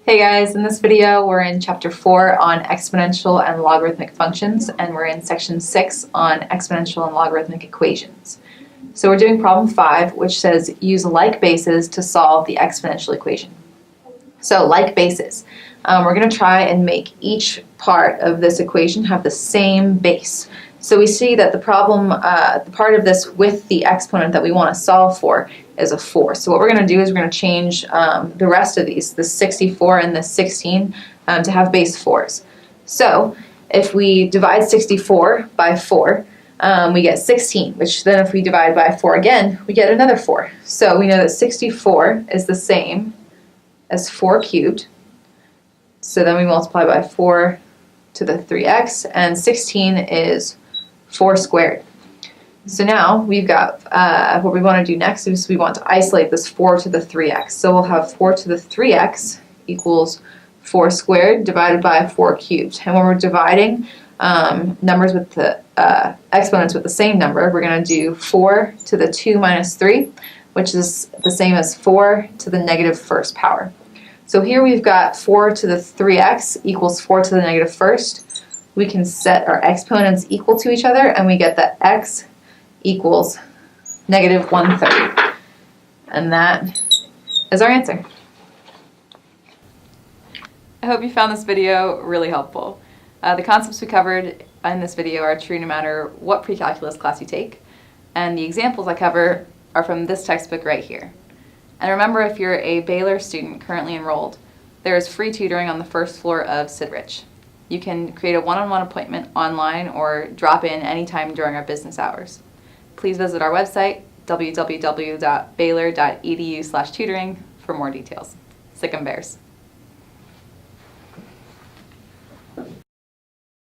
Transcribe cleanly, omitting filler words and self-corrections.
Hey guys, in this video we're in chapter 4 on exponential and logarithmic functions, and we're in section 6 on exponential and logarithmic equations. So we're doing problem 5, which says use like bases to solve the exponential equation. So like bases, we're going to try and make each part of this equation have the same base. So we see that the problem, the part of this with the exponent that we want to solve for is a 4. So what we're going to do is we're going to change the rest of these, the 64 and the 16, to have base 4s. So if we divide 64 by 4, we get 16, which then if we divide by 4 again, we get another 4. So we know that 64 is the same as 4 cubed. So then we multiply by 4 to the 3x, and 16 is 4 squared. So now we've got what we want to do next is we want to isolate this 4 to the 3x. So we'll have 4 to the 3x equals 4 squared divided by 4 cubed. And when we're dividing numbers with the exponents with the same number, we're going to do 4 to the 2 minus 3, which is the same as 4 to the negative first power. So here we've got 4 to the 3x equals 4 to the negative first. We can set our exponents equal to each other, and we get that x equals negative 1/3. And that is our answer. I hope you found this video really helpful. The concepts we covered in this video are true no matter what pre-calculus class you take, and the examples I cover are from this textbook right here. And remember, if you're a Baylor student currently enrolled, there is free tutoring on the first floor of Sidrich. You can create a one-on-one appointment online or drop in anytime during our business hours. Please visit our website, www.baylor.edu/tutoring, for more details. Sic 'em Bears.